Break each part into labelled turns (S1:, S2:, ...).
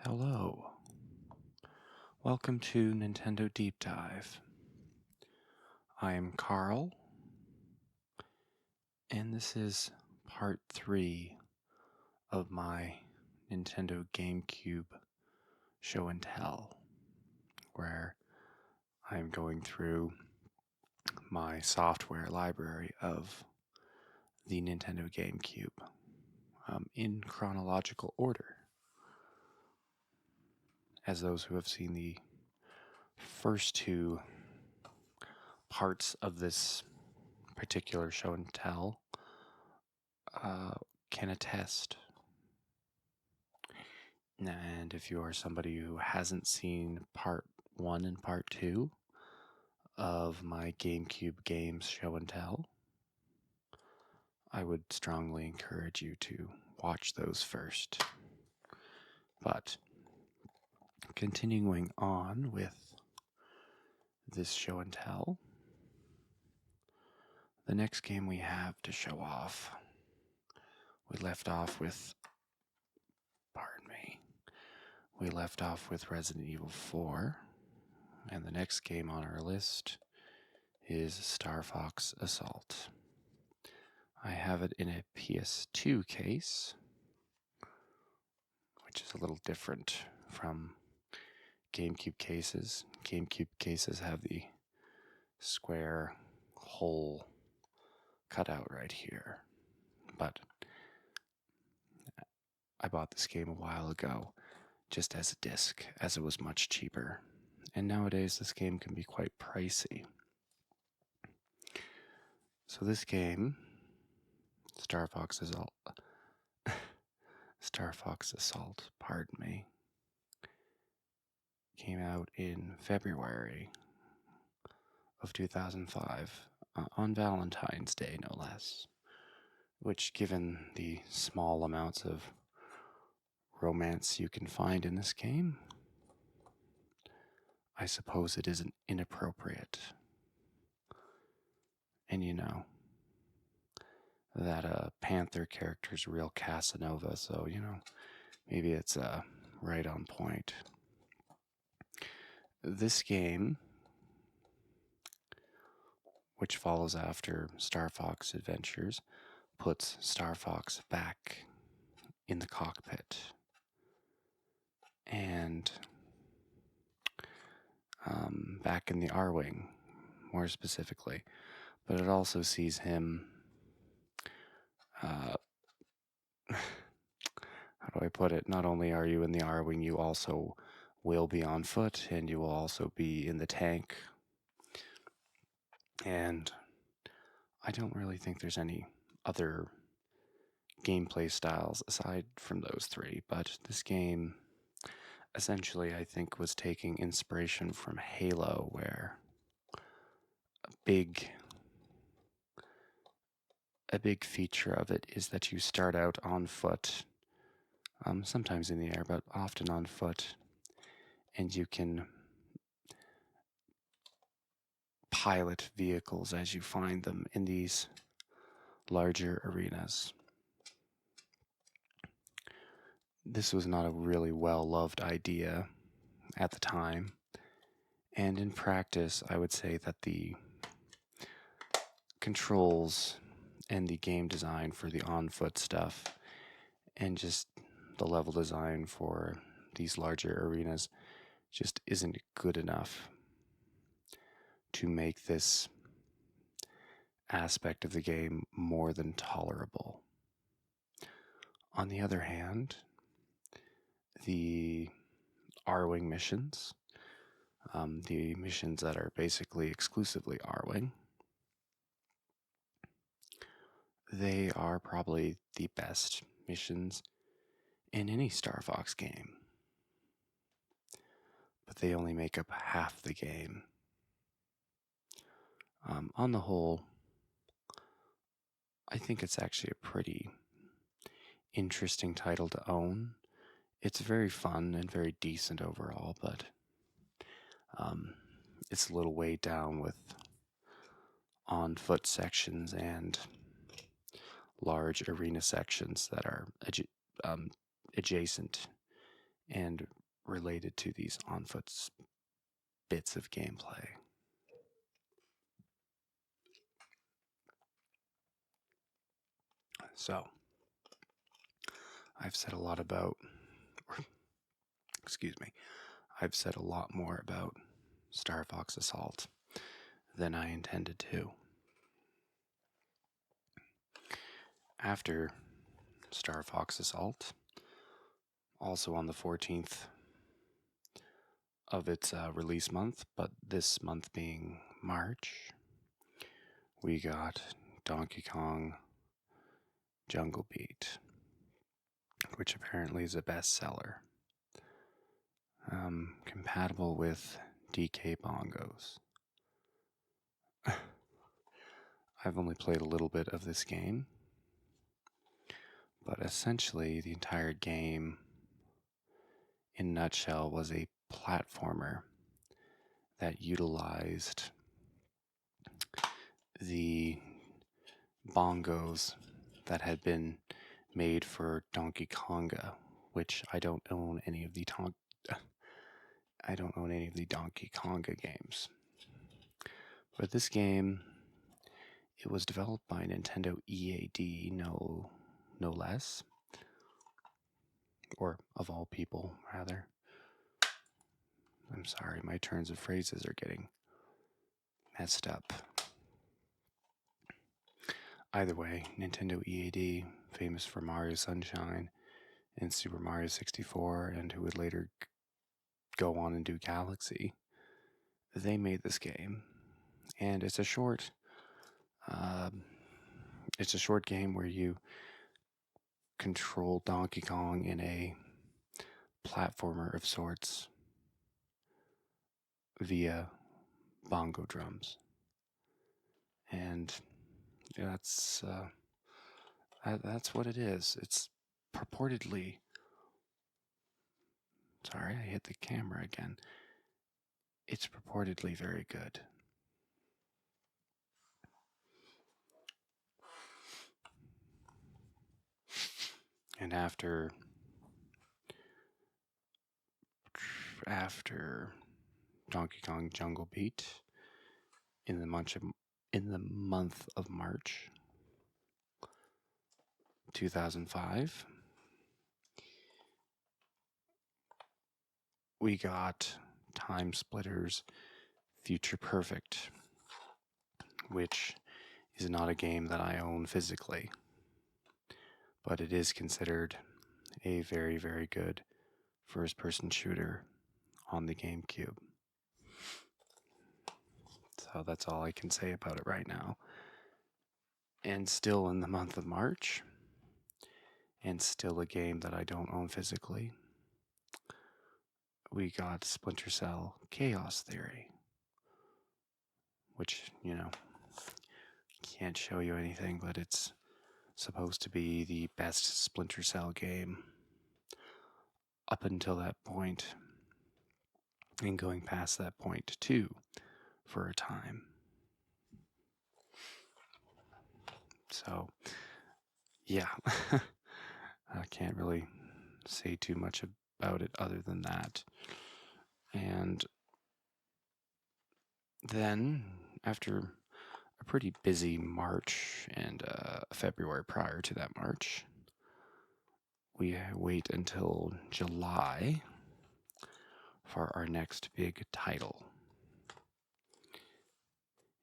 S1: Hello. Welcome to Nintendo Deep Dive. I am Carl, and this is part 3 of my Nintendo GameCube show and tell, where I'm going through my software library of the Nintendo GameCube in chronological order. As those who have seen the first two parts of this particular show and tell can attest. And if you are somebody who hasn't seen part 1 and part 2 of my GameCube games show and tell, I would strongly encourage you to watch those first. But continuing on with this show and tell, the next game we have to show off, we left off with Resident Evil 4, and the next game on our list is Star Fox Assault. I have it in a PS2 case, which is a little different from GameCube cases. GameCube cases have the square hole cut out right here, but I bought this game a while ago just as a disc, as it was much cheaper. And nowadays this game can be quite pricey. So this game, Star Fox Assault, pardon me, came out in February of 2005, on Valentine's Day no less, which, given the small amounts of romance you can find in this game, I suppose it isn't inappropriate. And you know, that Panther character's real Casanova, so maybe it's right on point. This game, which follows after Star Fox Adventures, puts Star Fox back in the cockpit and back in the R-Wing, more specifically. But it also sees him, how do I put it? Not only are you in the R-Wing, you also will be on foot, and you will also be in the tank. And I don't really think there's any other gameplay styles aside from those three, but this game essentially, I think, was taking inspiration from Halo, where a big feature of it is that you start out on foot, sometimes in the air, but often on foot, and you can pilot vehicles as you find them in these larger arenas. This was not a really well-loved idea at the time, and in practice, I would say that the controls and the game design for the on-foot stuff and just the level design for these larger arenas just isn't good enough to make this aspect of the game more than tolerable. On the other hand, the R-Wing missions, the missions that are basically exclusively R-Wing, they are probably the best missions in any Star Fox game. But they only make up half the game. On the whole, I think it's actually a pretty interesting title to own. It's very fun and very decent overall, but it's a little weighed down with on-foot sections and large arena sections that are adjacent and related to these on-foot bits of gameplay. So, I've said a lot about, excuse me, I've said a lot more about Star Fox Assault than I intended to. After Star Fox Assault, also on the 14th of its release month, but this month being March, we got Donkey Kong Jungle Beat, which apparently is a bestseller. Compatible with DK bongos. I've only played a little bit of this game, but essentially the entire game, in a nutshell, was a platformer that utilized the bongos that had been made for Donkey Konga, which I don't own any of the Donkey Konga games. But this game, it was developed by Nintendo EAD, no less, or of all people, rather. I'm sorry, my turns of phrases are getting messed up. Either way, Nintendo EAD, famous for Mario Sunshine and Super Mario 64, and who would later go on and do Galaxy, they made this game, and it's a short game where you control Donkey Kong in a platformer of sorts via bongo drums, and that's what it is. It's purportedly. Sorry, I hit the camera again. It's purportedly very good. And after Donkey Kong Jungle Beat, in the month of March 2005, we got Time Splitters Future Perfect, which is not a game that I own physically, but it is considered a very, very good first-person shooter on the GameCube. So that's all I can say about it right now. And still in the month of March, and still a game that I don't own physically, we got Splinter Cell Chaos Theory, which, can't show you anything, but it's supposed to be the best Splinter Cell game up until that point, and going past that point too, for a time. So, yeah, I can't really say too much about it other than that. And then, after a pretty busy March and February prior to that March, we wait until July for our next big title.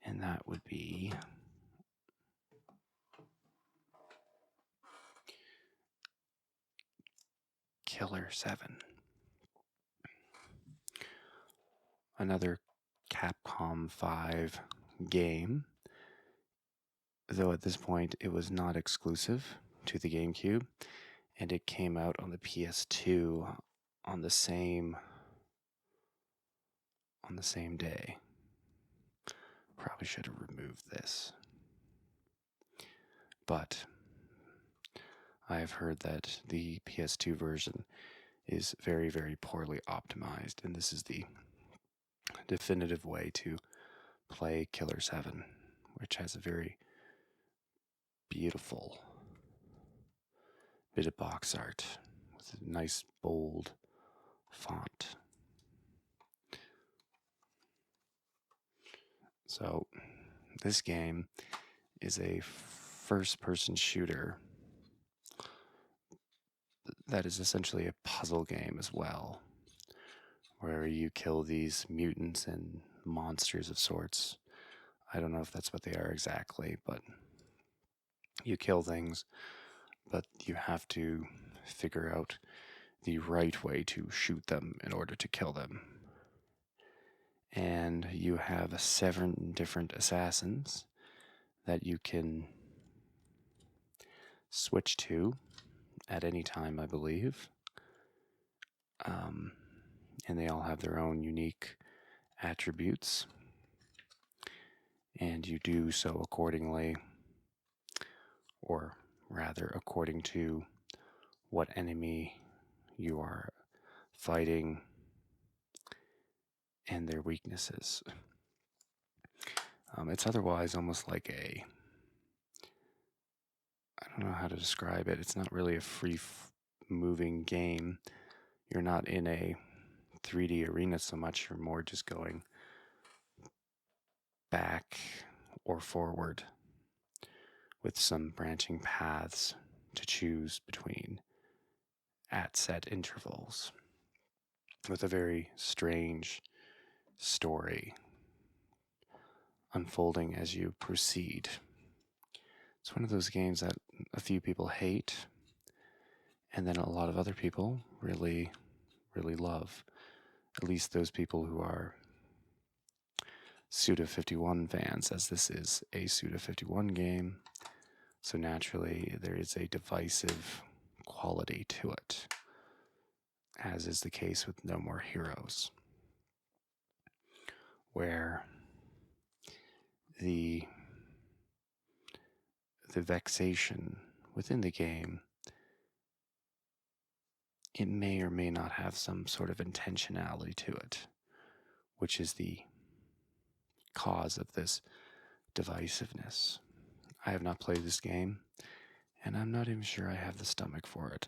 S1: And that would be Killer 7. Another Capcom 5 game, though at this point it was not exclusive to the GameCube, and it came out on the PS2 on the same day. Probably should have removed this. But I have heard that the PS2 version is very, very poorly optimized, and this is the definitive way to play Killer 7, which has a very beautiful bit of box art with a nice, bold font. So, this game is a first-person shooter that is essentially a puzzle game as well, where you kill these mutants and monsters of sorts. I don't know if that's what they are exactly, but you kill things, but you have to figure out the right way to shoot them in order to kill them. And you have 7 different assassins that you can switch to at any time, I believe. And they all have their own unique attributes. And you do so accordingly, or rather, according to what enemy you are fighting and their weaknesses. It's otherwise almost like I don't know how to describe it. It's not really a moving game. You're not in a 3D arena so much. You're more just going back or forward with some branching paths to choose between at set intervals, with a very strange story unfolding as you proceed. It's one of those games that a few people hate, and then a lot of other people really, really love. At least those people who are Suda 51 fans, as this is a Suda 51 game. So naturally, there is a divisive quality to it, as is the case with No More Heroes, where the vexation within the game, it may or may not have some sort of intentionality to it, which is the cause of this divisiveness. I have not played this game, and I'm not even sure I have the stomach for it,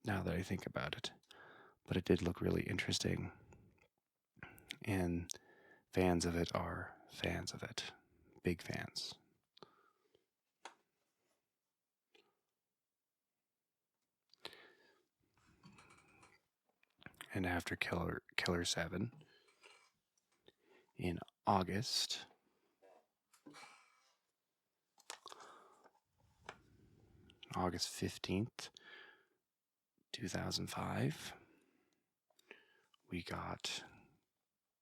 S1: now that I think about it. But it did look really interesting, and fans of it are fans of it. Big fans. And after Killer 7, in August, August 15th, 2005, we got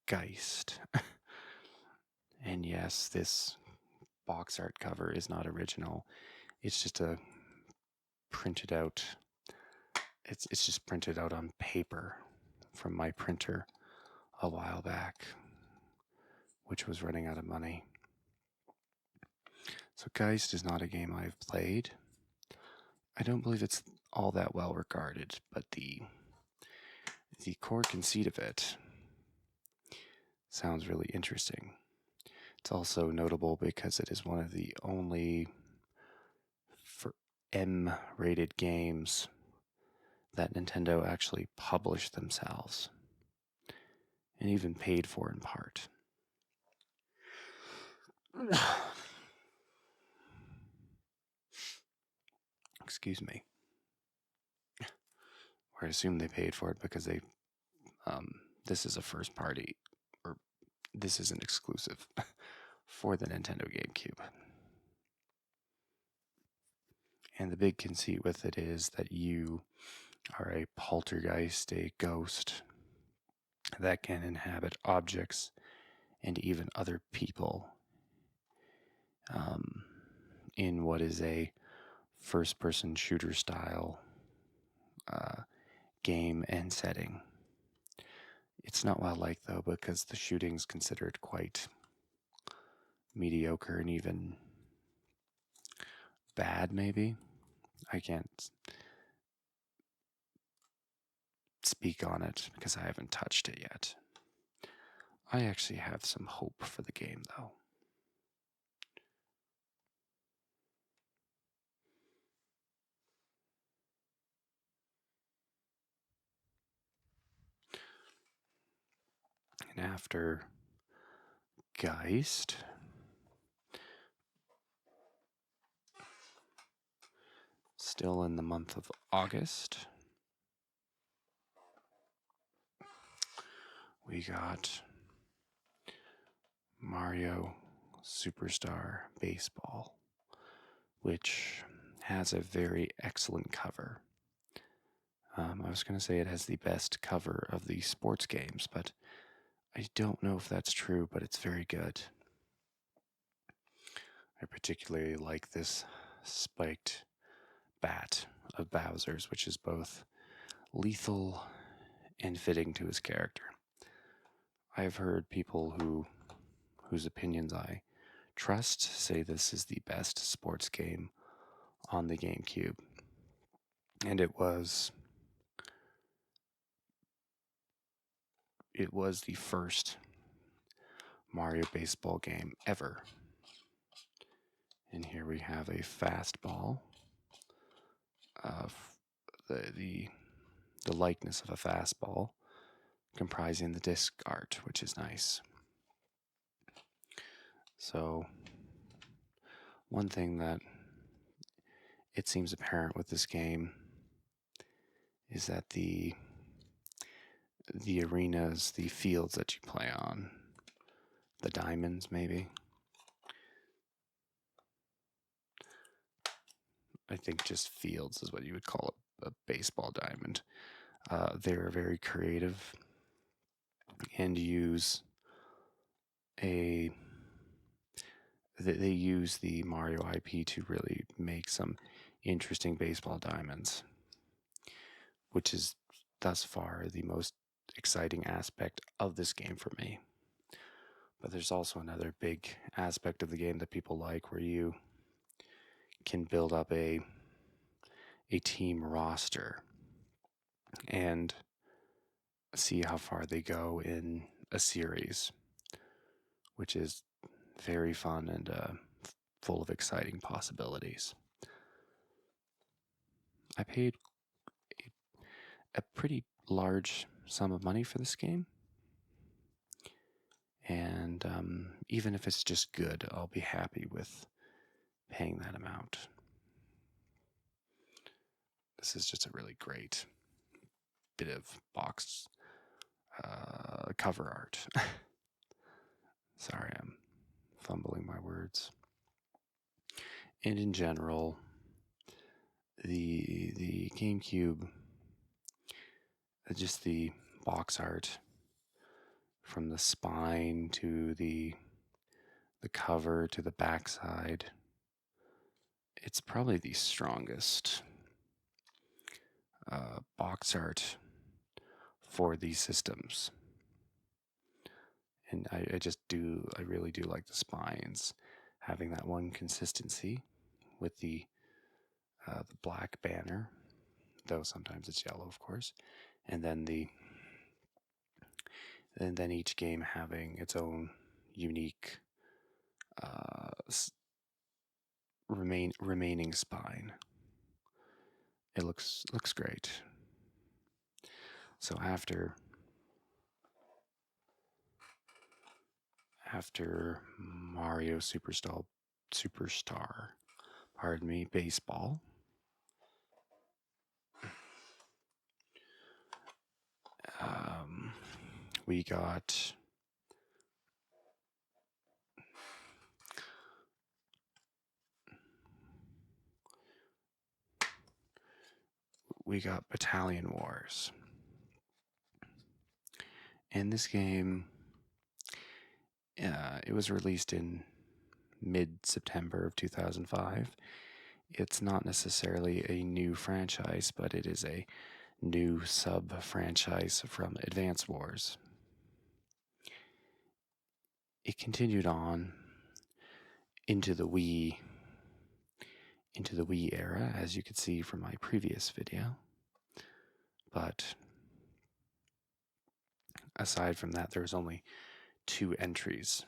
S1: Geist. And yes, this box art cover is not original. It's just a printed out, it's just printed out on paper from my printer a while back, which was running out of money. So Geist is not a game I've played. I don't believe it's all that well regarded, but the core conceit of it sounds really interesting. It's also notable because it is one of the only M-rated games that Nintendo actually published themselves, and even paid for in part. Excuse me. Or I assume they paid for it because they, this is a first party, or this is an exclusive for the Nintendo GameCube. And the big conceit with it is that you are a poltergeist, a ghost that can inhabit objects and even other people in what is a first-person shooter style game and setting. It's not well liked though, because the shooting's considered quite mediocre and even bad, maybe. I can't speak on it because I haven't touched it yet. I actually have some hope for the game though. And after Geist, still in the month of August, we got Mario Superstar Baseball, which has a very excellent cover. I was going to say it has the best cover of the sports games, but I don't know if that's true, but it's very good. I particularly like this spiked bat of Bowser's, which is both lethal and fitting to his character. I have heard people whose opinions I trust say this is the best sports game on the GameCube. And it was the first Mario baseball game ever. And here we have a fastball of the likeness of a fastball comprising the disc art, which is nice. So one thing that it seems apparent with this game is that the arenas, the fields that you play on, the diamonds maybe, I think just fields is what you would call a baseball diamond. They're very creative and use they use the Mario IP to really make some interesting baseball diamonds, which is thus far the most exciting aspect of this game for me. But there's also another big aspect of the game that people like, where you can build up a team roster and see how far they go in a series, which is very fun and full of exciting possibilities. I paid a pretty large sum of money for this game, and even if it's just good, I'll be happy with paying that amount. This is just a really great bit of box cover art. Sorry, I'm fumbling my words. And in general, the GameCube, just the box art from the spine to the cover to the backside, it's probably the strongest box art for these systems. And I really do like the spines having that one consistency with the black banner, though sometimes it's yellow, of course, and then each game having its own unique remaining spine. It looks great. So after Mario Superstar, baseball, we got Battalion Wars. And this game, it was released in mid-September of 2005. It's not necessarily a new franchise, but it is a new sub-franchise from Advance Wars. It continued on into the Wii era, as you could see from my previous video. But aside from that, there's only 2 entries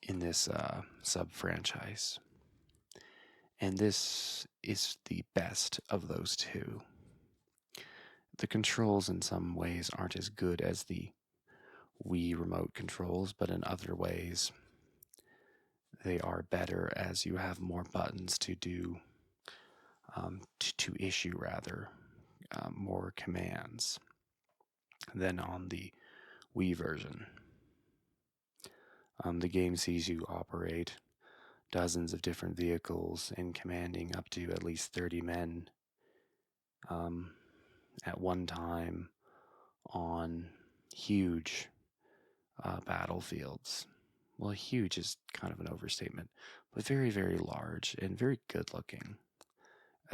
S1: in this sub-franchise. And this is the best of those 2. The controls in some ways aren't as good as the Wii remote controls, but in other ways, they are better as you have more buttons to do, to issue rather, more commands than on the Wii version. The game sees you operate dozens of different vehicles and commanding up to at least 30 men um, at one time on huge battlefields. Well, huge is kind of an overstatement, but very, very large and very good looking.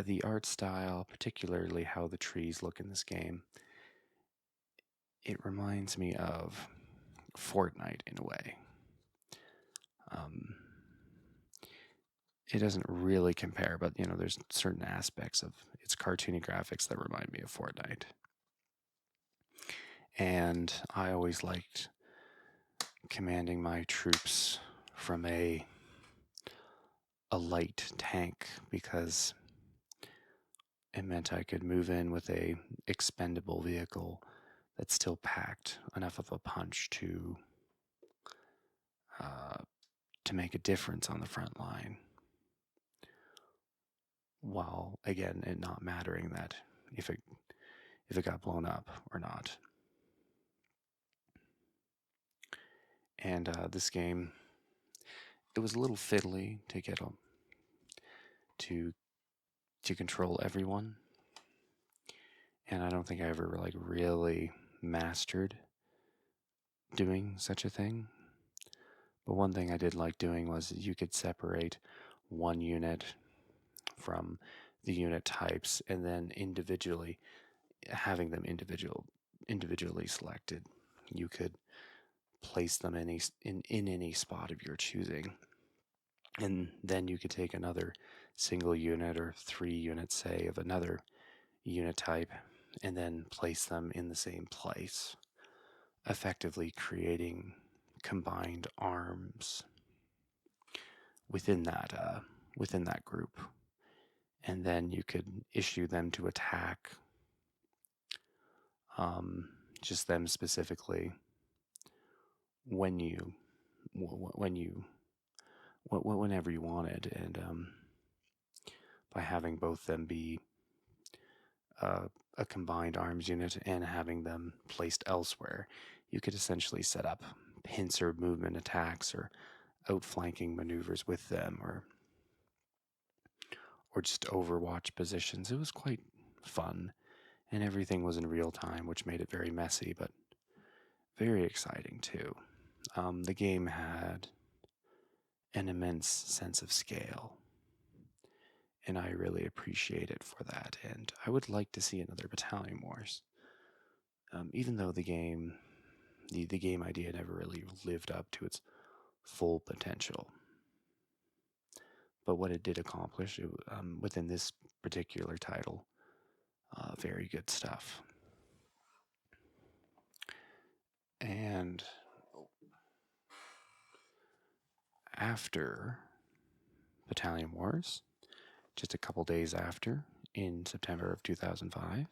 S1: The art style, particularly how the trees look in this game, it reminds me of Fortnite in a way. Um, it doesn't really compare, but there's certain aspects of its cartoony graphics that remind me of Fortnite. And I always liked commanding my troops from a light tank because it meant I could move in with a expendable vehicle that still packed enough of a punch to make a difference on the front line, while again it not mattering that if it got blown up or not. And this game, it was a little fiddly to get to control everyone, and I don't think I ever really mastered doing such a thing. But one thing I did like doing was you could separate one unit from the unit types and then individually having them individually selected. You could place them in any spot of your choosing. And then you could take another single unit or 3 units, say, of another unit type, and then place them in the same place, effectively creating combined arms within that group. And then you could issue them to attack, just them specifically, whenever you wanted, and by having both them be a combined arms unit and having them placed elsewhere, you could essentially set up pincer movement attacks or outflanking maneuvers with them, or just overwatch positions. It was quite fun, and everything was in real time, which made it very messy, but very exciting too. The game had an immense sense of scale, and I really appreciate it for that, and I would like to see another Battalion Wars. Even though the game idea never really lived up to its full potential. But what it did accomplish within this particular title, very good stuff. And after Battalion Wars, just a couple days after, in September of 2005,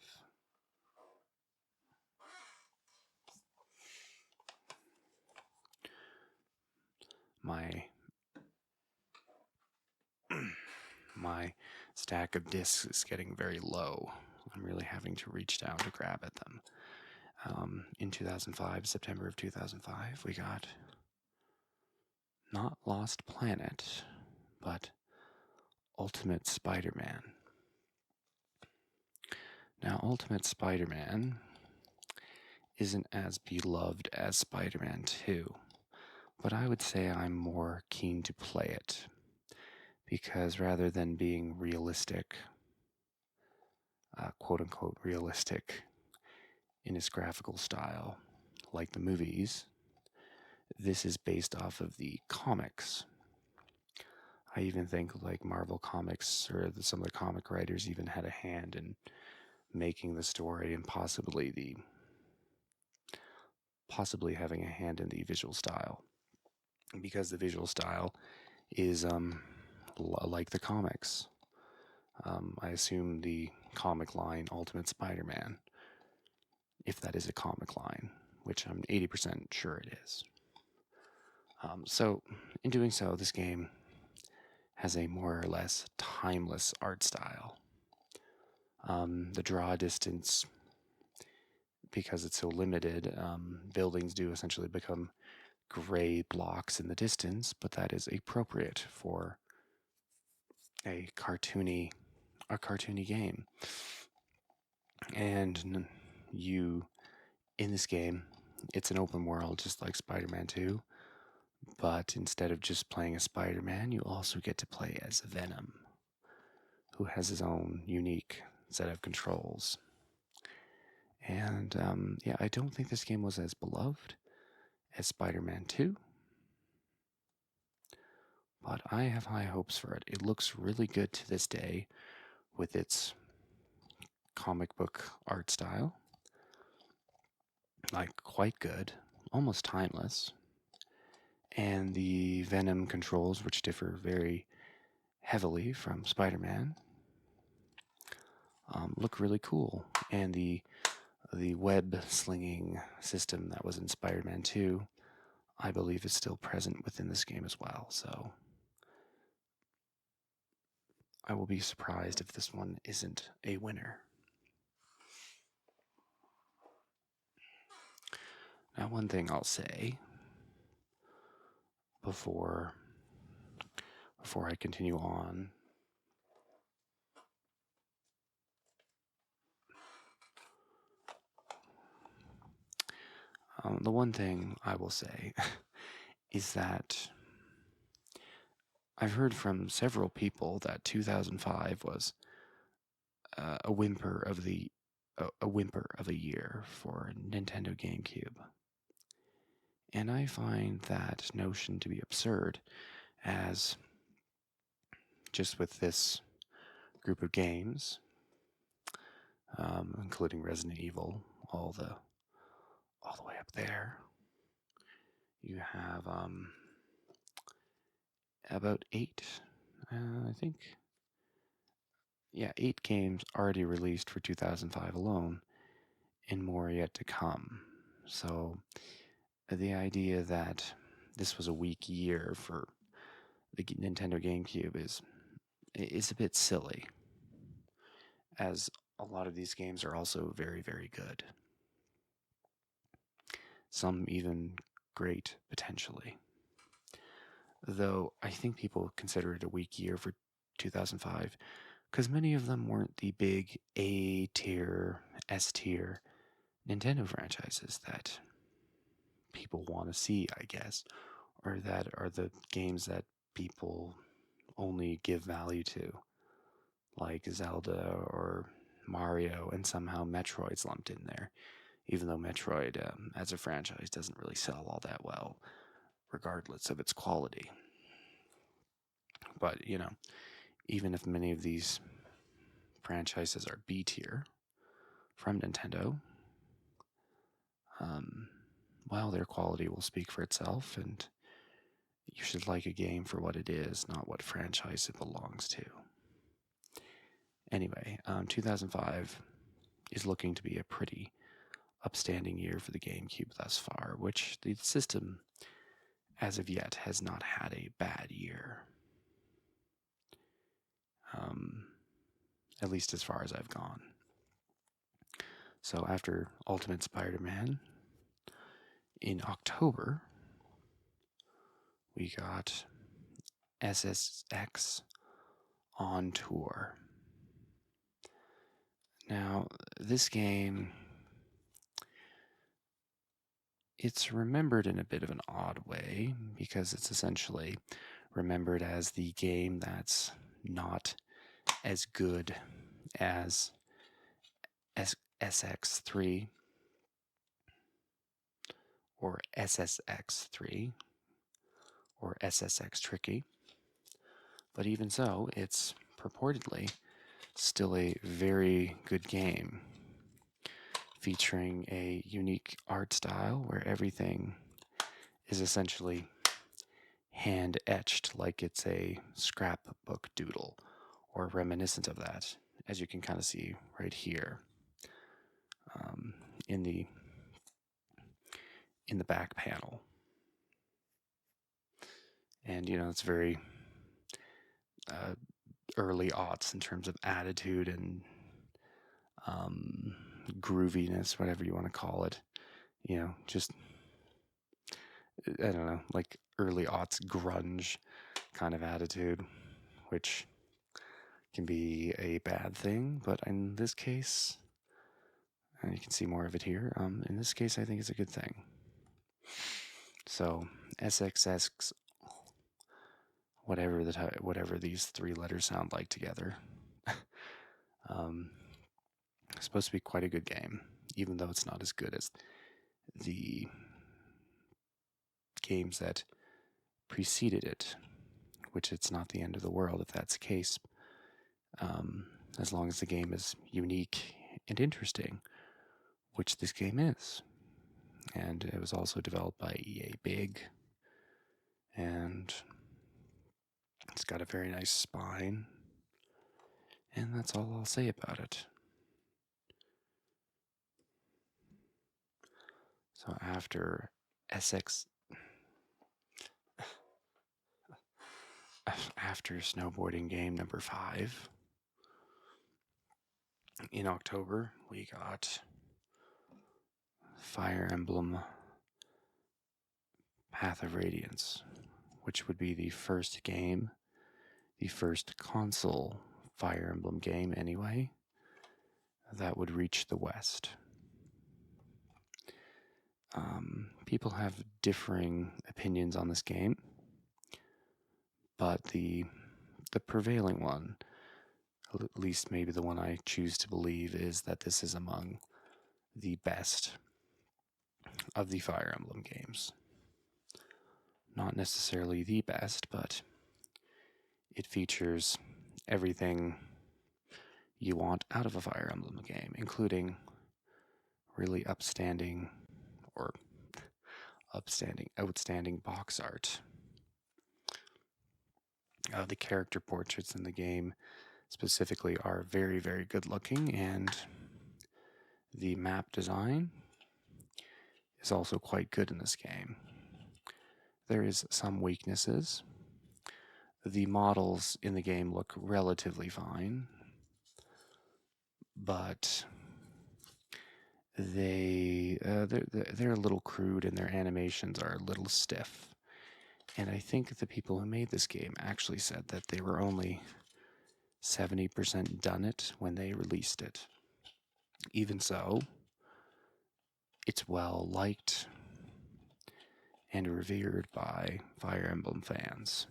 S1: my stack of discs is getting very low. I'm really having to reach down to grab at them. In 2005, September of 2005, we got not Lost Planet, but Ultimate Spider-Man. Now, Ultimate Spider-Man isn't as beloved as Spider-Man 2, but I would say I'm more keen to play it, because rather than being realistic, quote-unquote realistic, in its graphical style, like the movies, this is based off of the comics. I even think Marvel Comics or some of the comic writers even had a hand in making the story and possibly having a hand in the visual style, because the visual style is like the comics. I assume the comic line Ultimate Spider-Man, if that is a comic line, which I'm 80% sure it is. So, in doing so, this game has a more or less timeless art style. The draw distance, because it's so limited, buildings do essentially become gray blocks in the distance, but that is appropriate for a cartoony game. And you, in this game, it's an open world just like Spider-Man 2, but instead of just playing as Spider-Man, you also get to play as Venom, who has his own unique set of controls. And yeah, I don't think this game was as beloved as Spider-Man 2, but I have high hopes for it. It looks really good to this day with its comic book art style. Like, quite good, almost timeless. And the Venom controls, which differ very heavily from Spider-Man, look really cool. And the web slinging system that was in Spider-Man 2, I believe, is still present within this game as well. So I will be surprised if this one isn't a winner. Now, one thing I'll say before I continue on, the one thing I will say is that I've heard from several people that 2005 was a whimper of a year for Nintendo GameCube. And I find that notion to be absurd, as just with this group of games, including Resident Evil, all the way up there, you have about 8, I think. Yeah, 8 games already released for 2005 alone, and more yet to come. So the idea that this was a weak year for the Nintendo GameCube is a bit silly, as a lot of these games are also very, very good. Some even great, potentially. Though I think people consider it a weak year for 2005 because many of them weren't the big A tier, S tier Nintendo franchises that people want to see, I guess, or that are the games that people only give value to, like Zelda or Mario, and somehow Metroid's lumped in there, even though Metroid as a franchise doesn't really sell all that well, regardless of its quality. But, even if many of these franchises are B tier from Nintendo, well, their quality will speak for itself, and you should like a game for what it is, not what franchise it belongs to. Anyway, 2005 is looking to be a pretty upstanding year for the GameCube thus far, which the system, as of yet, has not had a bad year. At least as far as I've gone. So after Ultimate Spider-Man, in October, we got SSX on Tour. Now, this game, it's remembered in a bit of an odd way because it's essentially remembered as the game that's not as good as SX3 or SSX3 or SSX Tricky. But even so, it's purportedly still a very good game, featuring a unique art style where everything is essentially hand-etched like it's a scrapbook doodle, or reminiscent of that, as you can kind of see right here in the in the back panel. And, it's very early aughts in terms of attitude and grooviness, whatever you want to call it. Just, I don't know, like early aughts grunge kind of attitude, which can be a bad thing, but in this case, and you can see more of it here, in this case, I think it's a good thing. So, SXX, whatever these three letters sound like together, supposed to be quite a good game, even though it's not as good as the games that preceded it, which it's not the end of the world if that's the case, as long as the game is unique and interesting, which this game is. And it was also developed by EA Big, and it's got a very nice spine, and that's all I'll say about it. So after after snowboarding game number 5, in October, we got Fire Emblem Path of Radiance, which would be the first console Fire Emblem game anyway, that would reach the West. People have differing opinions on this game, but the prevailing one, at least maybe the one I choose to believe, is that this is among the best of the Fire Emblem games. Not necessarily the best, but it features everything you want out of a Fire Emblem game, including really outstanding box art. The character portraits in the game specifically are very, very good looking, and the map design is also quite good in this game. There is some weaknesses. The models in the game look relatively fine, but they're a little crude and their animations are a little stiff. And I think the people who made this game actually said that they were only 70% done it when they released it. Even so, it's well liked and revered by Fire Emblem fans.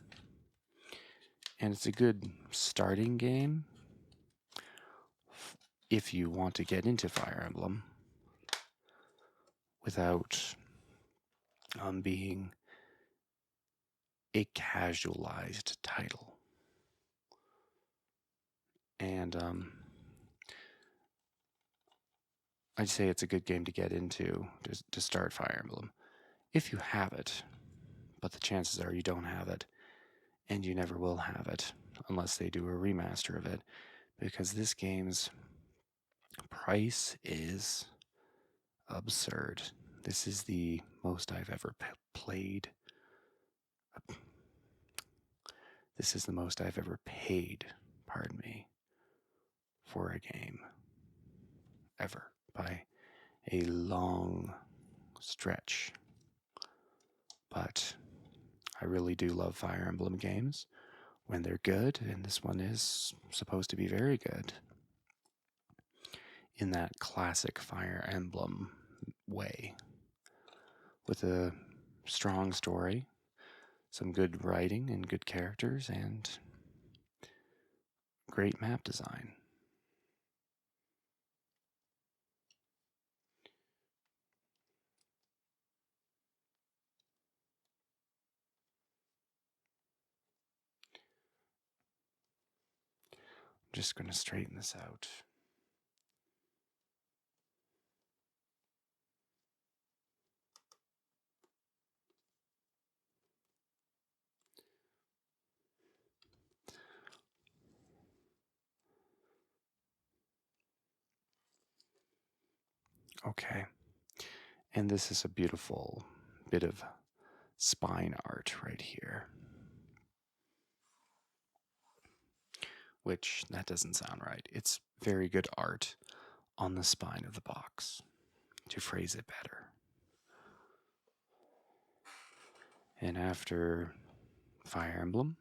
S1: And it's a good starting game if you want to get into Fire Emblem without being a casualized title. And I'd say it's a good game to get into to start Fire Emblem if you have it, but the chances are you don't have it, and you never will have it unless they do a remaster of it, because this game's price is absurd. This is the most I've ever played. This is the most I've ever paid, pardon me, for a game ever by a long stretch. But I really do love Fire Emblem games when they're good, and this one is supposed to be very good in that classic Fire Emblem way, with a strong story, some good writing and good characters, and great map design. I'm just going to straighten this out. Okay. And this is a beautiful bit of spine art right here. Which, that doesn't sound right. It's very good art on the spine of the box, to phrase it better. And after Fire Emblem,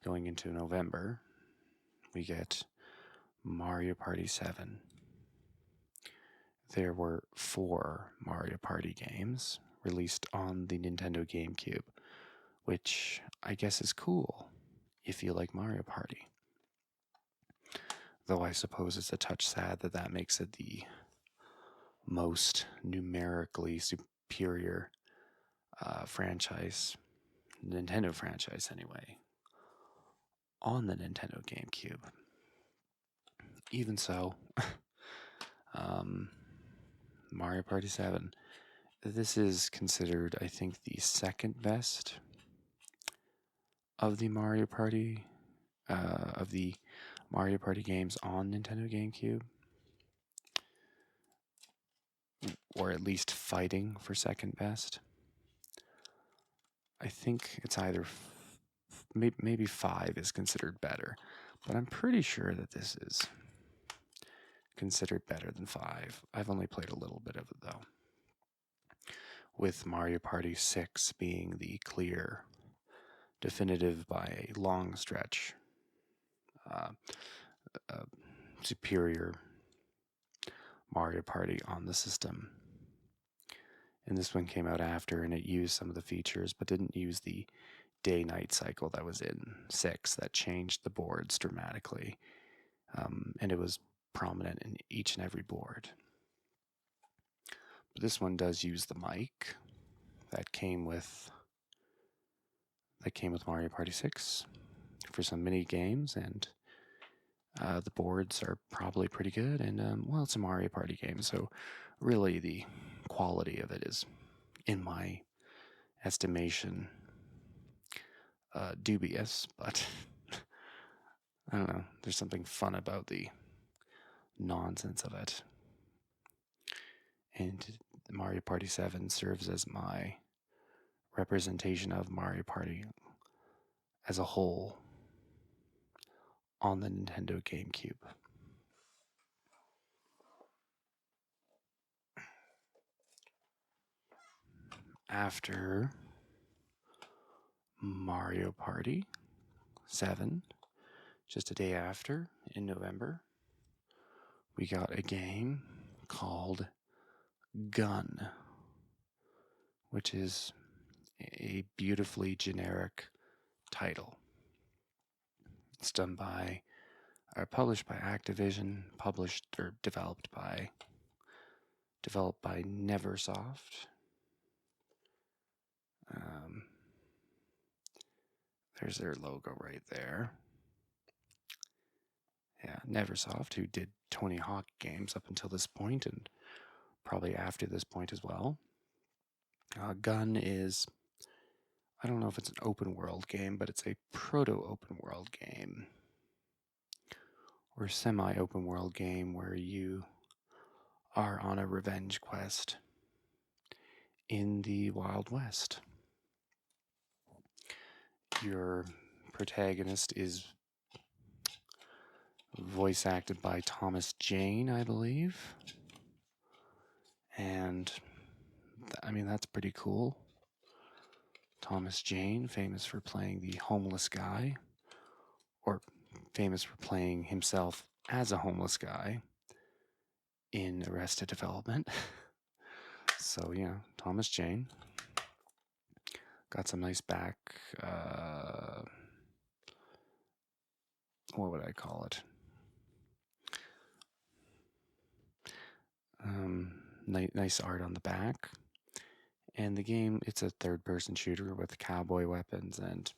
S1: going into November, we get Mario Party 7. There were 4 Mario Party games released on the Nintendo GameCube, which I guess is cool if you like Mario Party. Though I suppose it's a touch sad that that makes it the most numerically superior franchise, Nintendo franchise anyway, on the Nintendo GameCube. Even so, Mario Party 7, this is considered, I think, the second best of the Mario Party games on Nintendo GameCube, or at least fighting for second best. I think it's either maybe 5 is considered better, but I'm pretty sure that this is considered better than 5. I've only played a little bit of it though, with Mario Party 6 being the clear, definitive by a long stretch, superior Mario Party on the system. And this one came out after, and it used some of the features, but didn't use the day-night cycle that was in 6 that changed the boards dramatically. And it was prominent in each and every board. But this one does use the mic that came with Mario Party 6 for some mini games, and the boards are probably pretty good. And well, it's a Mario Party game, so really the quality of it is, in my estimation, dubious, but I don't know. There's something fun about the nonsense of it. And Mario Party 7 serves as my representation of Mario Party as a whole on the Nintendo GameCube. After Mario Party 7, just a day after, in November, we got a game called Gun, which is a beautifully generic title. It's done by, or published by Activision, developed by Neversoft. There's their logo right there. Yeah, Neversoft, who did Tony Hawk games up until this point, and probably after this point as well. Gun is, I don't know if it's an open world game, but it's a proto-open world game, or semi-open world game where you are on a revenge quest in the Wild West. Your protagonist is voice acted by Thomas Jane, I believe. And I mean, that's pretty cool. Thomas Jane, famous for playing the homeless guy, or famous for playing himself as a homeless guy in Arrested Development. So yeah, Thomas Jane. Got some nice back, what would I call it? Nice art on the back. And the game, it's a third-person shooter with cowboy weapons, and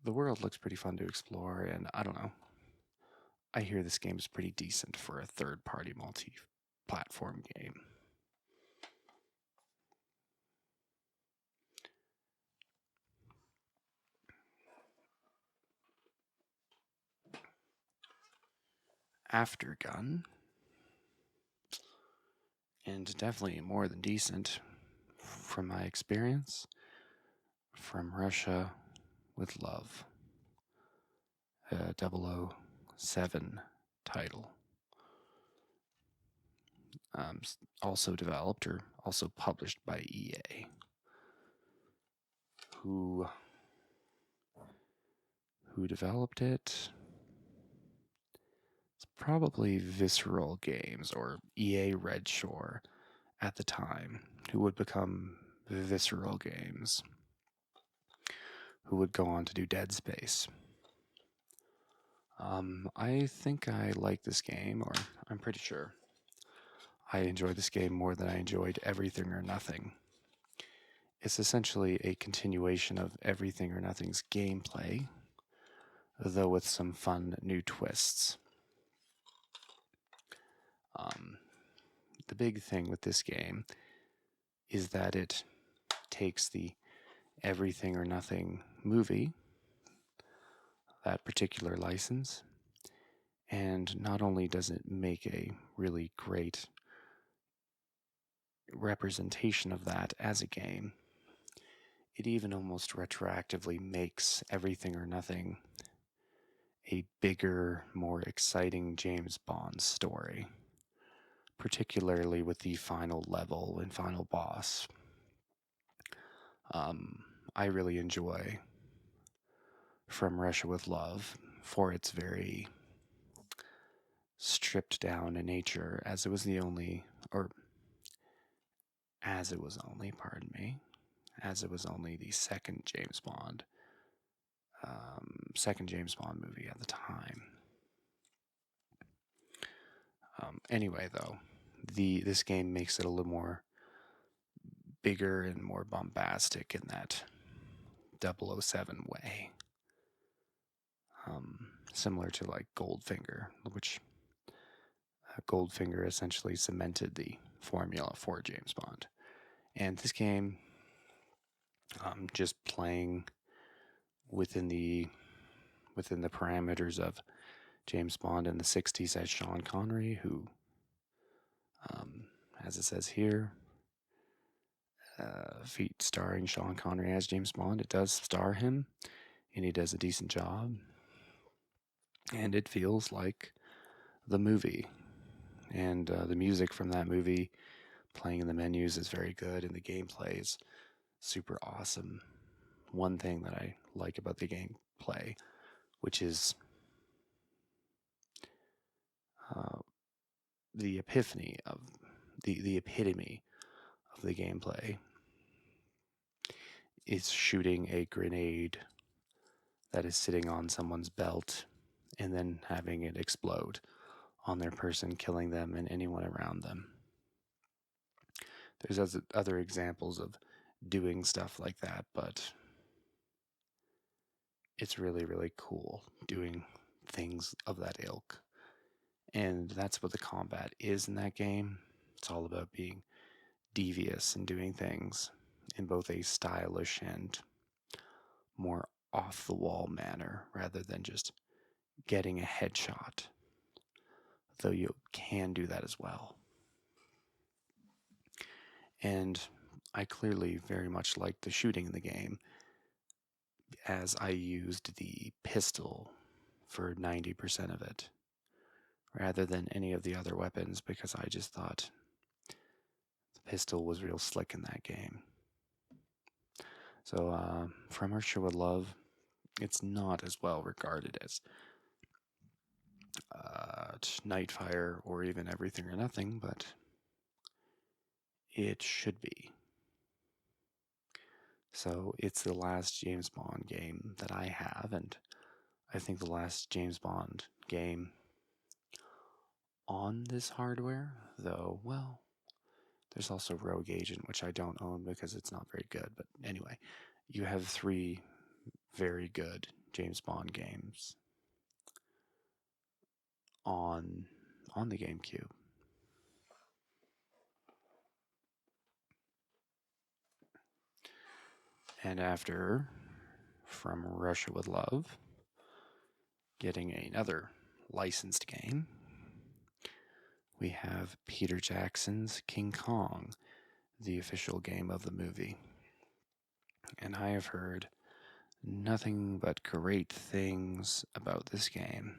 S1: the world looks pretty fun to explore, and I don't know. I hear this game is pretty decent for a third-party multi-platform game. After Gun, and definitely more than decent from my experience. From Russia with Love, a 007 title. Also developed or also published by EA, who developed it. It's probably Visceral Games or EA Red Shore at the time, who would become Visceral Games, who would go on to do Dead Space. I think I like this game, or I'm pretty sure I enjoyed this game more than I enjoyed Everything or Nothing. It's essentially a continuation of Everything or Nothing's gameplay, though with some fun new twists. The big thing with this game is that it takes the Everything or Nothing movie, that particular license, and not only does it make a really great representation of that as a game, it even almost retroactively makes Everything or Nothing a bigger, more exciting James Bond story, particularly with the final level and final boss. I really enjoy From Russia with Love for its very stripped down nature, as it was the only, or as it was only, pardon me, as it was only the second James Bond movie at the time. Anyway, though, this game makes it a little more bigger and more bombastic in that 007 way. Similar to like Goldfinger, which Goldfinger essentially cemented the formula for James Bond. And this game, just playing within the parameters of James Bond in the 60s as Sean Connery, who, as it says here, feat starring Sean Connery as James Bond. It does star him, and he does a decent job. And it feels like the movie. And the music from that movie playing in the menus is very good, and the gameplay is super awesome. One thing that I like about the gameplay, which is the epitome of the gameplay, is shooting a grenade that is sitting on someone's belt and then having it explode on their person, killing them and anyone around them. There's other examples of doing stuff like that, but it's really, really cool doing things of that ilk. And that's what the combat is in that game. It's all about being devious and doing things in both a stylish and more off the wall manner rather than just getting a headshot, though you can do that as well. And I clearly very much liked the shooting in the game, as I used the pistol for 90% of it rather than any of the other weapons, because I just thought the pistol was real slick in that game. So From Russia with Love, it's not as well regarded as Nightfire or even Everything or Nothing, but it should be. So it's the last James Bond game that I have, and I think the last James Bond game on this hardware, though, well, there's also Rogue Agent, which I don't own because it's not very good. But anyway, you have 3 very good James Bond games on the GameCube. And after From Russia with Love, getting another licensed game, we have Peter Jackson's King Kong, the official game of the movie. And I have heard nothing but great things about this game.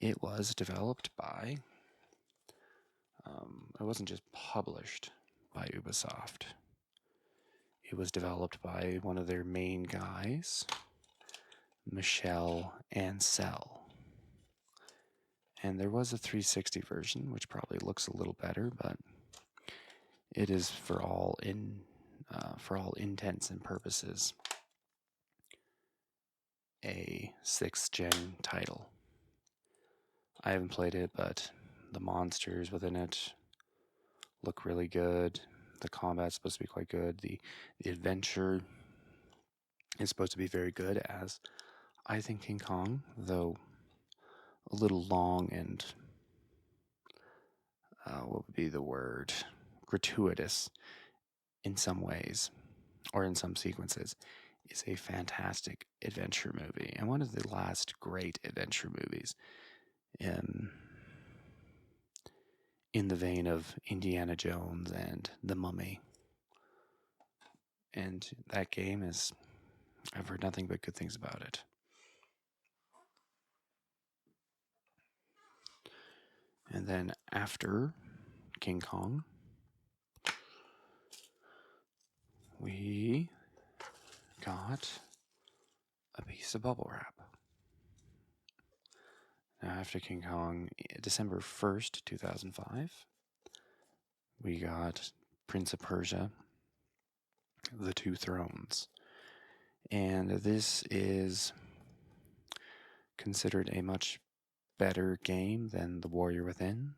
S1: It was developed by, it wasn't just published by Ubisoft. It was developed by one of their main guys, Michel Ancel. And there was a 360 version, which probably looks a little better, but it is for all intents and purposes a 6th gen title. I haven't played it, but the monsters within it look really good. The combat's supposed to be quite good. The adventure is supposed to be very good, as I think King Kong, though a little long and what would be the word? Gratuitous in some ways, or in some sequences, is a fantastic adventure movie, and one of the last great adventure movies in the vein of Indiana Jones and The Mummy. And that game is, I've heard nothing but good things about it. And then after King Kong, we got a piece of bubble wrap. Now, after King Kong, December 1st, 2005, we got Prince of Persia, The Two Thrones. And this is considered a much better game than The Warrior Within.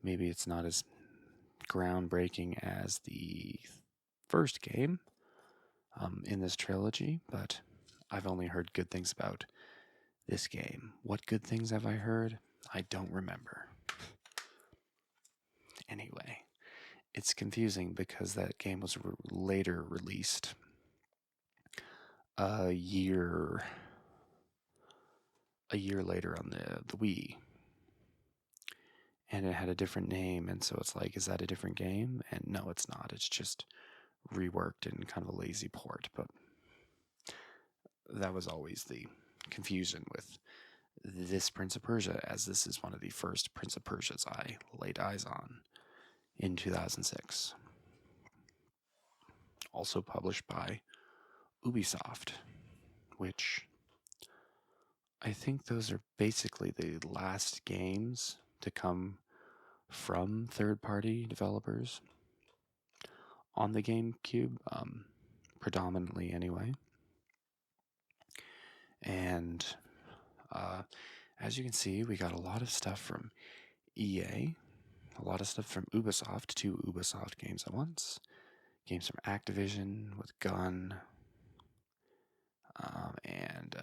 S1: Maybe it's not as groundbreaking as the first game in this trilogy, but I've only heard good things about this game. What good things have I heard? I don't remember. Anyway, it's confusing because that game was later released a year later on the Wii. And it had a different name, and so it's like, is that a different game? And no, it's not. It's just reworked in kind of a lazy port, but that was always the confusion with this Prince of Persia, as this is one of the first Prince of Persias I laid eyes on in 2006. Also published by Ubisoft, which I think those are basically the last games to come from third-party developers on the GameCube, predominantly anyway. And as you can see, we got a lot of stuff from EA, a lot of stuff from Ubisoft, 2 Ubisoft games at once, games from Activision with Gun, and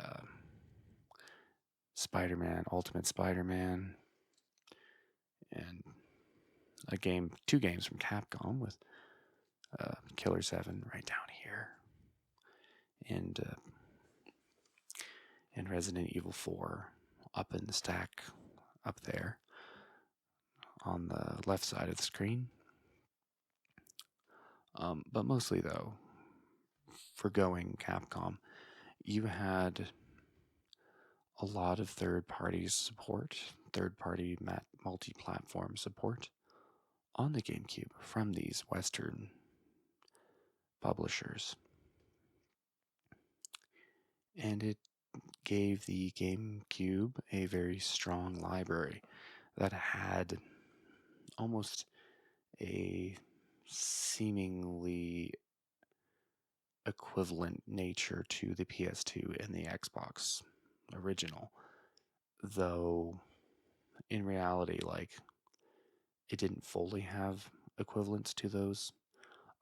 S1: Spider-Man, Ultimate Spider-Man, and 2 games from Capcom with Killer 7 right down here, and Resident Evil 4 up in the stack up there on the left side of the screen. But mostly, though, forgoing Capcom, you had a lot of third-party support, third-party multi-platform support on the GameCube from these Western publishers. And it gave the GameCube a very strong library that had almost a seemingly equivalent nature to the PS2 and the Xbox original, though in reality, like, it didn't fully have equivalents to those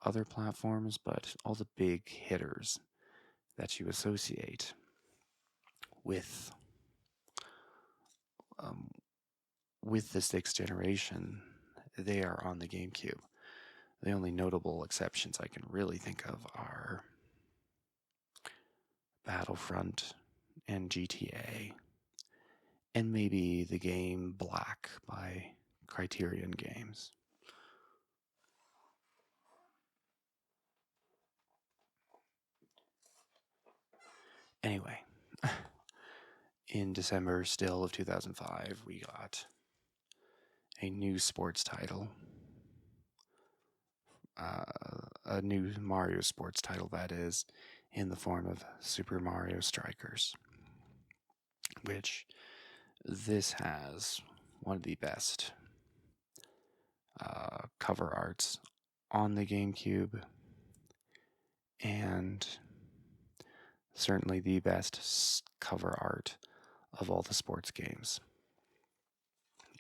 S1: other platforms, but all the big hitters that you associate with the 6th generation, they are on the GameCube. The only notable exceptions I can really think of are Battlefront and GTA, and maybe the game Black by Criterion Games. Anyway, in December still of 2005, we got a new sports title, a new Mario sports title, that is, in the form of Super Mario Strikers, which this has one of the best cover arts on the GameCube, and certainly the best cover art of all the sports games.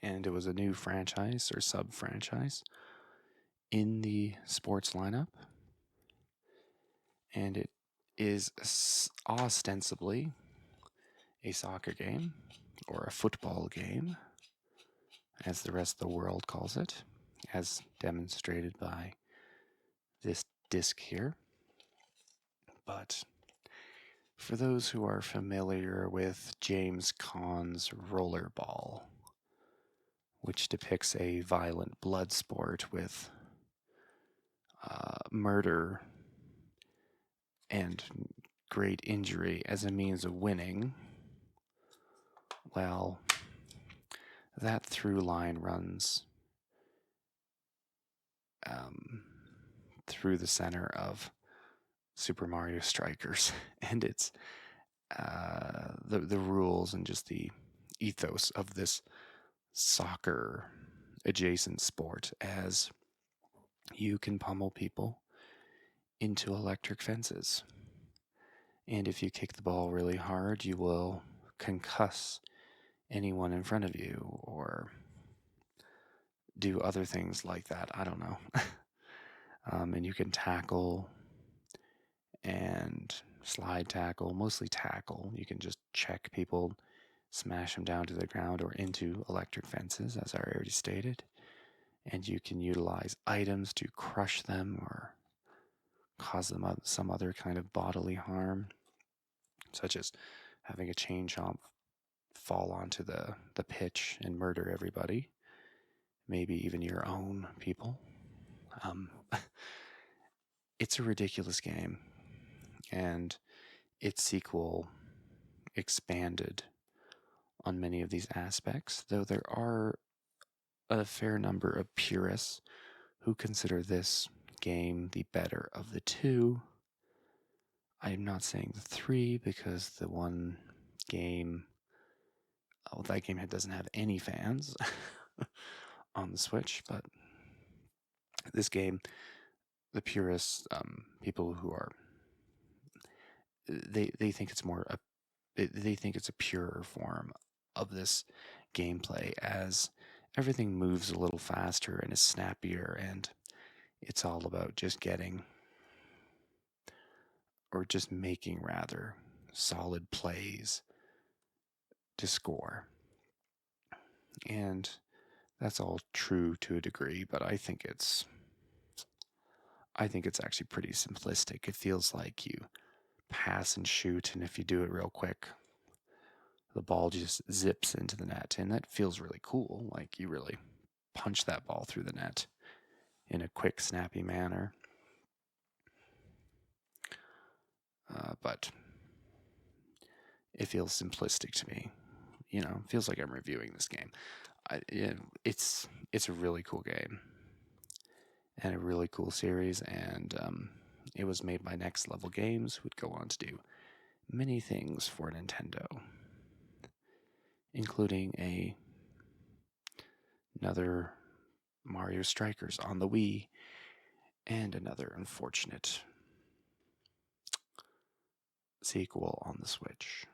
S1: And it was a new franchise or sub franchise in the sports lineup, and it is ostensibly a soccer game or a football game, as the rest of the world calls it, as demonstrated by this disc here. But for those who are familiar with James Caan's Rollerball, which depicts a violent blood sport with murder and great injury as a means of winning, well, that through line runs through the center of Super Mario Strikers, and it's the rules and just the ethos of this soccer adjacent sport, as you can pummel people into electric fences. And if you kick the ball really hard, you will concuss anyone in front of you or do other things like that. I don't know. And you can tackle and slide tackle, mostly tackle. You can just check people, smash them down to the ground or into electric fences, as I already stated. And you can utilize items to crush them or cause them some other kind of bodily harm, such as having a chain chomp fall onto the pitch and murder everybody, maybe even your own people. It's a ridiculous game, and its sequel expanded on many of these aspects, though there are a fair number of purists who consider this game the better of the two. I am not saying the three, because the one game, that game doesn't have any fans on the Switch, but this game, the purists, people who are, they think it's more they think it's a purer form of this gameplay, as everything moves a little faster and is snappier, and it's all about just getting, or just making rather, solid plays to score. And that's all true to a degree, but I think it's actually pretty simplistic. It feels like you pass and shoot, and if you do it real quick, the ball just zips into the net, and that feels really cool. Like you really punch that ball through the net in a quick, snappy manner. But it feels simplistic to me. It feels like I'm reviewing this game. It's a really cool game and a really cool series, and it was made by Next Level Games, who would go on to do many things for Nintendo, including another Mario Strikers on the Wii, and another unfortunate sequel on the Switch.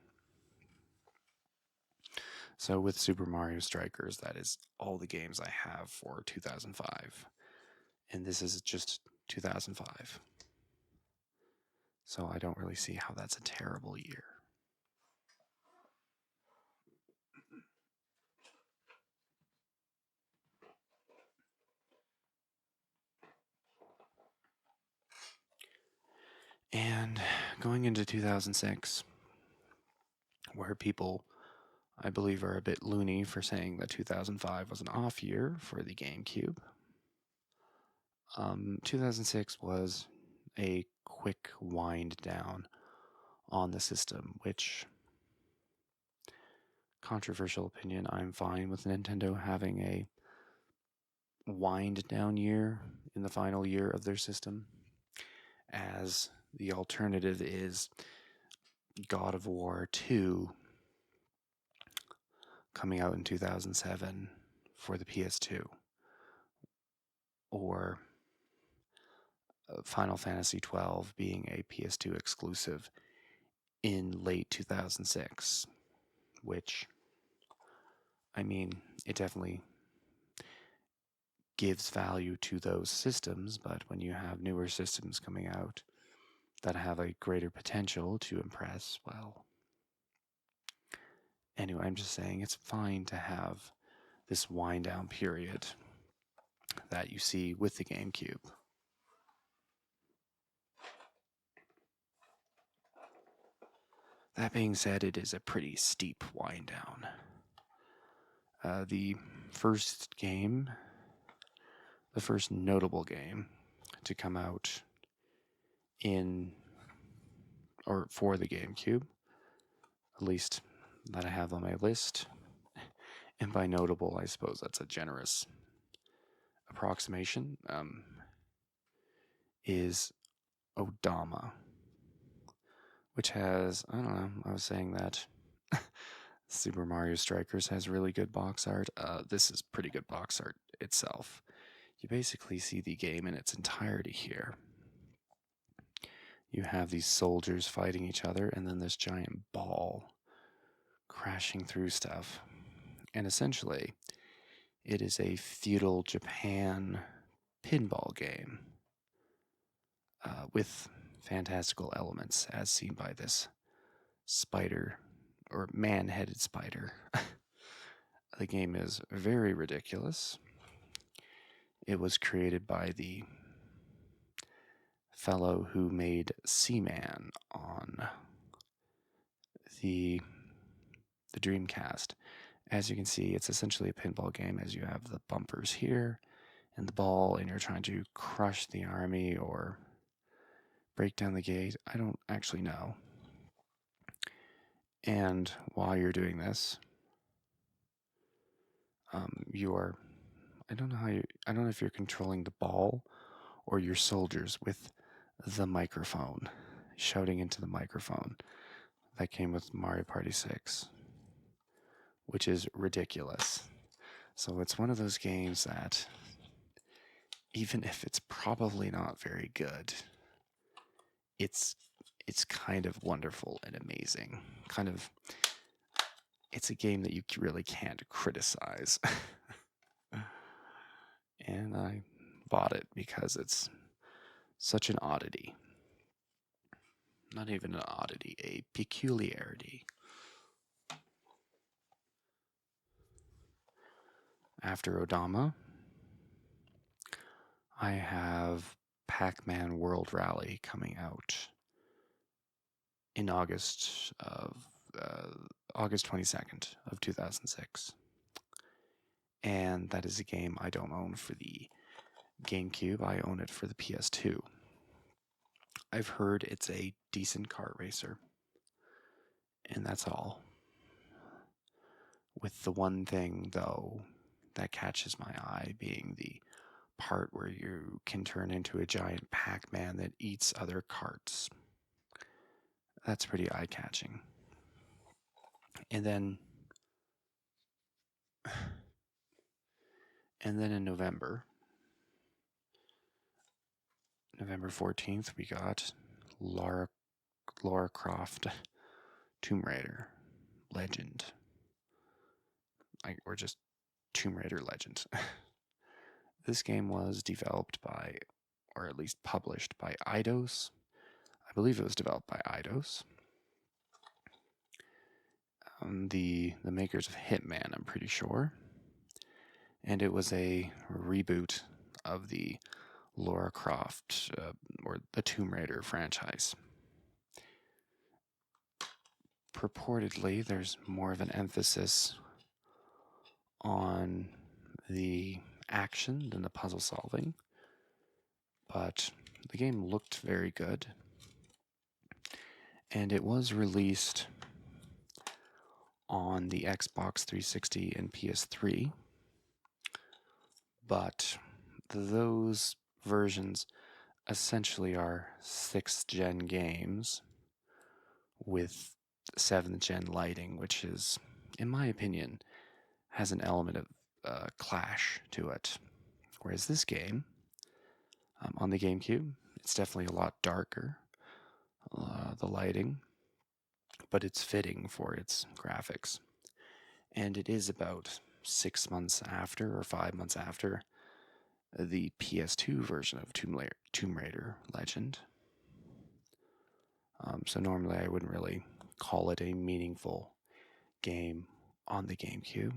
S1: So with Super Mario Strikers, that is all the games I have for 2005. And this is just 2005. So I don't really see how that's a terrible year. And going into 2006, where people I believe are a bit loony for saying that 2005 was an off year for the GameCube. 2006 was a quick wind down on the system, which, controversial opinion, I'm fine with Nintendo having a wind down year in the final year of their system, as the alternative is God of War 2 coming out in 2007 for the PS2, or Final Fantasy 12 being a PS2 exclusive in late 2006, which, I mean, it definitely gives value to those systems, but when you have newer systems coming out that have a greater potential to impress, well, anyway, I'm just saying it's fine to have this wind down period that you see with the GameCube. That being said, it is a pretty steep wind down. The first game, the first notable game to come out in or for the GameCube, at least that I have on my list, and by notable, I suppose that's a generous approximation, is Odama, which has, I don't know, I was saying that Super Mario Strikers has really good box art. This is pretty good box art itself. You basically see the game in its entirety here. You have these soldiers fighting each other, and then this giant ball crashing through stuff. And essentially, it is a feudal Japan pinball game with fantastical elements, as seen by this spider, or man-headed spider. The game is very ridiculous. It was created by the fellow who made Seaman on the Dreamcast. As you can see, it's essentially a pinball game, as you have the bumpers here and the ball, and you're trying to crush the army or break down the gate. I don't actually know. And while you're doing this, you are, I don't know if you're controlling the ball or your soldiers with the microphone, shouting into the microphone. That came with Mario Party 6, which is ridiculous. So it's one of those games that, even if it's probably not very good, it's kind of wonderful and amazing. It's a game that you really can't criticize. And I bought it because it's such an oddity. Not even an oddity, a peculiarity. After Odama, I have Pac-Man World Rally coming out in August 22nd of 2006. And that is a game I don't own for the GameCube. I own it for the PS2. I've heard it's a decent kart racer, and that's all. With the one thing, though, that catches my eye being the part where you can turn into a giant Pac-Man that eats other carts. That's pretty eye-catching. And then in November 14th, we got Lara Croft Tomb Raider Legend. Or just Tomb Raider Legend. This game was developed by, or at least published by Eidos. I believe it was developed by Eidos. The makers of Hitman, I'm pretty sure. And it was a reboot of the Lara Croft, or the Tomb Raider franchise. purportedly there's more of an emphasis on the action than the puzzle solving, but the game looked very good, and it was released on the Xbox 360 and PS3, but those versions essentially are 6th gen games with 7th gen lighting, which is, in my opinion, has an element of clash to it. Whereas this game, on the GameCube, it's definitely a lot darker, the lighting, but it's fitting for its graphics. And it is about 6 months after, or 5 months after, the PS2 version of Tomb Raider Legend. So normally I wouldn't really call it a meaningful game on the GameCube,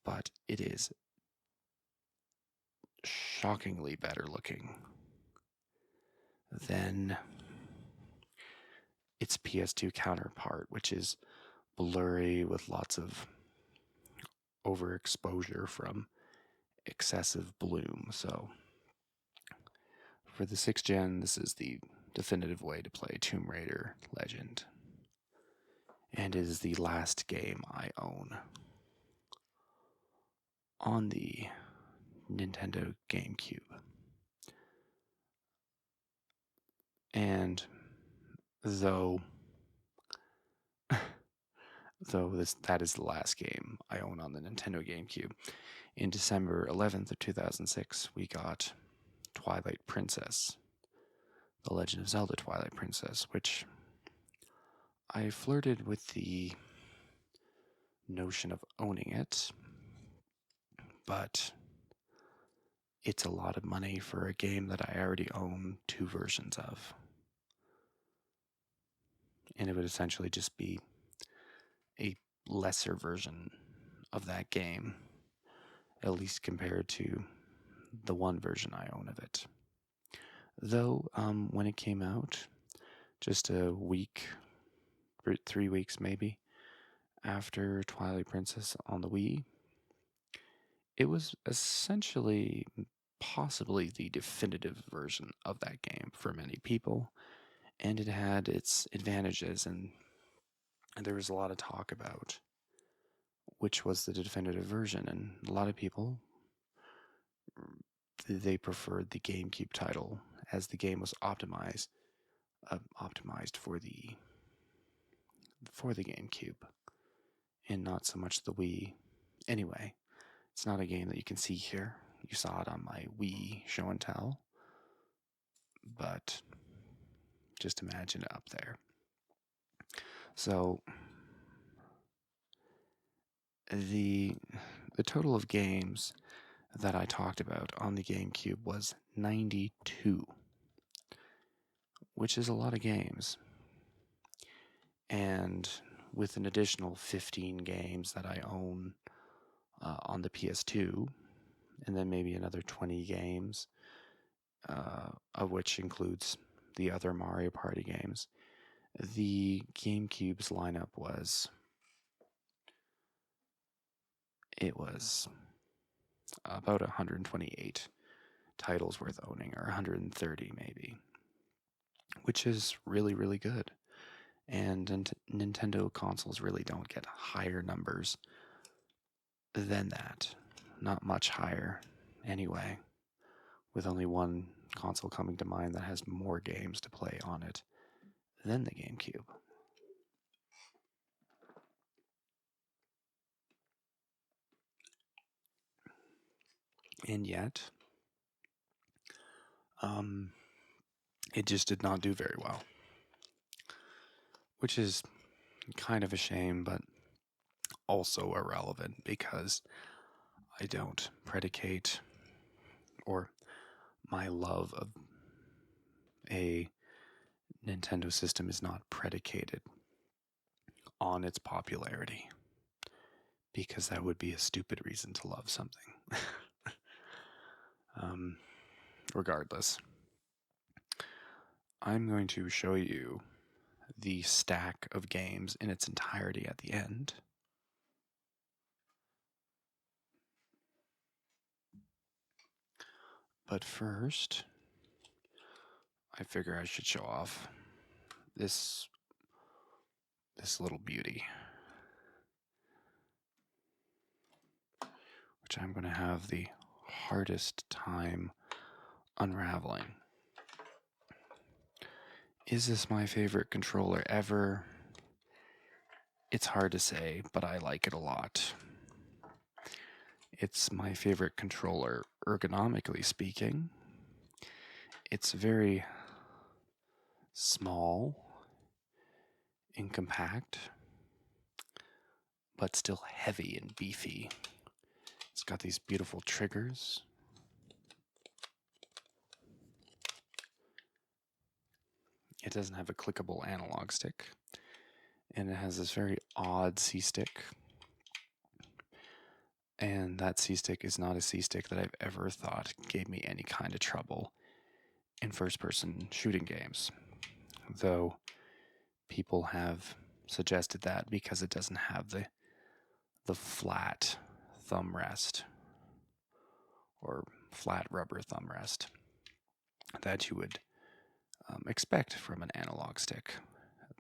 S1: but it is shockingly better looking than its PS2 counterpart, which is blurry with lots of overexposure from excessive bloom. So for the 6th gen, this is the definitive way to play Tomb Raider Legend, and it is the last game I own on the Nintendo GameCube. And though that is the last game I own on the Nintendo GameCube, in December 11th of 2006, we got Twilight Princess, The Legend of Zelda Twilight Princess, which I flirted with the notion of owning it, but it's a lot of money for a game that I already own 2 versions of. And it would essentially just be a lesser version of that game, at least compared to the 1 version I own of it. Though, when it came out, just a week, 3 weeks maybe, after Twilight Princess on the Wii, it was essentially possibly the definitive version of that game for many people, and it had its advantages, and there was a lot of talk about which was the definitive version, and a lot of people, they preferred the GameCube title, as the game was optimized for the GameCube, and not so much the Wii. Anyway, it's not a game that you can see here. You saw it on my Wii show and tell, but just imagine it up there. So the total of games that I talked about on the GameCube was 92, which is a lot of games. And with an additional 15 games that I own on the PS2, and then maybe another 20 games, of which includes the other Mario Party games, the GameCube's lineup was about 128 titles worth owning, or 130 maybe, which is really, really good. And Nintendo consoles really don't get higher numbers than that. Not much higher, anyway, with only one console coming to mind that has more games to play on it than the GameCube. And yet, it just did not do very well, which is kind of a shame, but also irrelevant, because I don't predicate, or my love of a Nintendo system is not predicated on its popularity, because that would be a stupid reason to love something. Regardless, I'm going to show you the stack of games in its entirety at the end. But first, I figure I should show off this little beauty, which I'm going to have the hardest time unraveling. Is this my favorite controller ever? It's hard to say, but I like it a lot. It's my favorite controller ergonomically speaking. It's very small and compact, but still heavy and beefy. It's got these beautiful triggers. It doesn't have a clickable analog stick, and it has this very odd C-stick. And that C-stick is not a C-stick that I've ever thought gave me any kind of trouble in first-person shooting games, though people have suggested that because it doesn't have the flat thumb rest or flat rubber thumb rest that you would expect from an analog stick.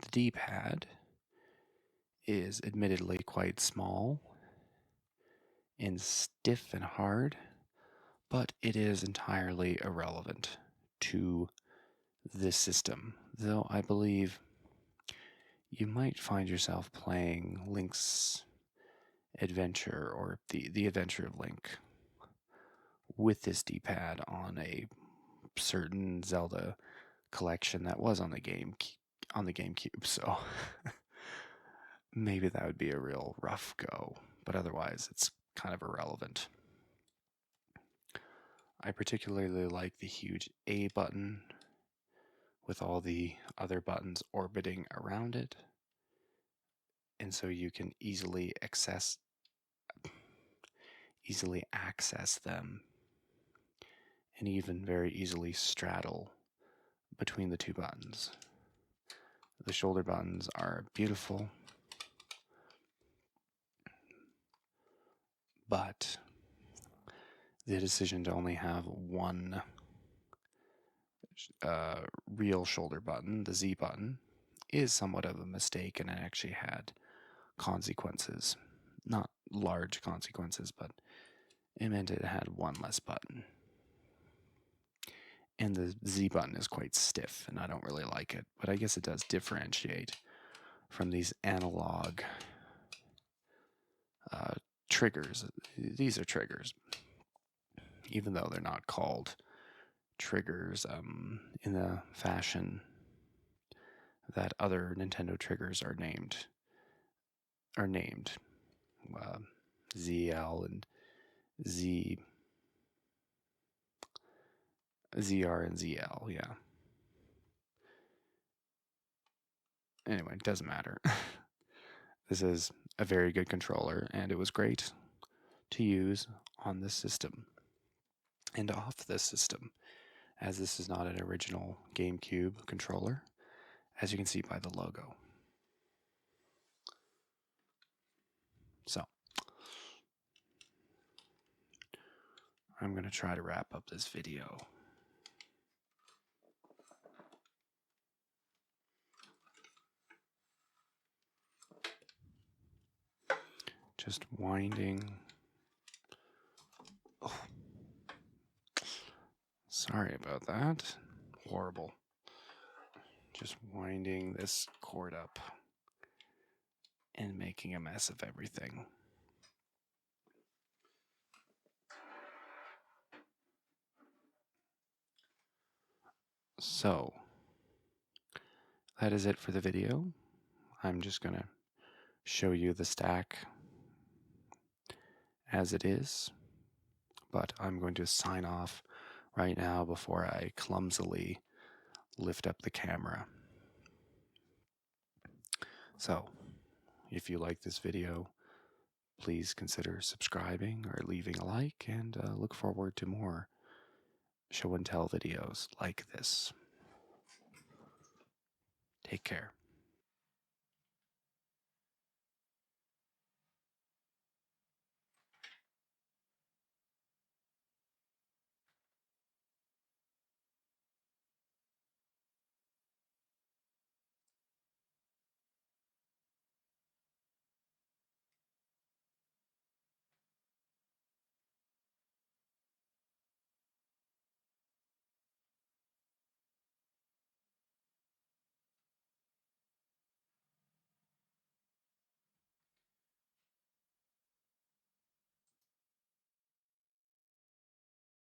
S1: The D-pad is admittedly quite small and stiff and hard, but it is entirely irrelevant to this system, though I believe you might find yourself playing Link's Adventure or the Adventure of Link with this D-pad on a certain Zelda collection that was on the GameCube, so maybe that would be a real rough go, but otherwise it's kind of irrelevant. I particularly like the huge A button with all the other buttons orbiting around it, and so you can easily access them and even very easily straddle between the two buttons. The shoulder buttons are beautiful, but the decision to only have one real shoulder button, the Z button, is somewhat of a mistake, and it actually had consequences. Not large consequences, but it meant it had one less button. And the Z button is quite stiff, and I don't really like it, but I guess it does differentiate from these analog triggers. These are triggers, even though they're not called triggers in the fashion that other Nintendo triggers are named. ZL and ZR and ZL, yeah. Anyway, it doesn't matter. This is a very good controller, and it was great to use on this system and off this system, as this is not an original GameCube controller, as you can see by the logo. So, I'm going to try to wrap up this video. Just winding. Oh. Sorry about that. Horrible. Just winding this cord up and making a mess of everything. So, that is it for the video. I'm just going to show you the stack as it is, but I'm going to sign off right now before I clumsily lift up the camera. So, if you like this video, please consider subscribing or leaving a like, and look forward to more show and tell videos like this. Take care.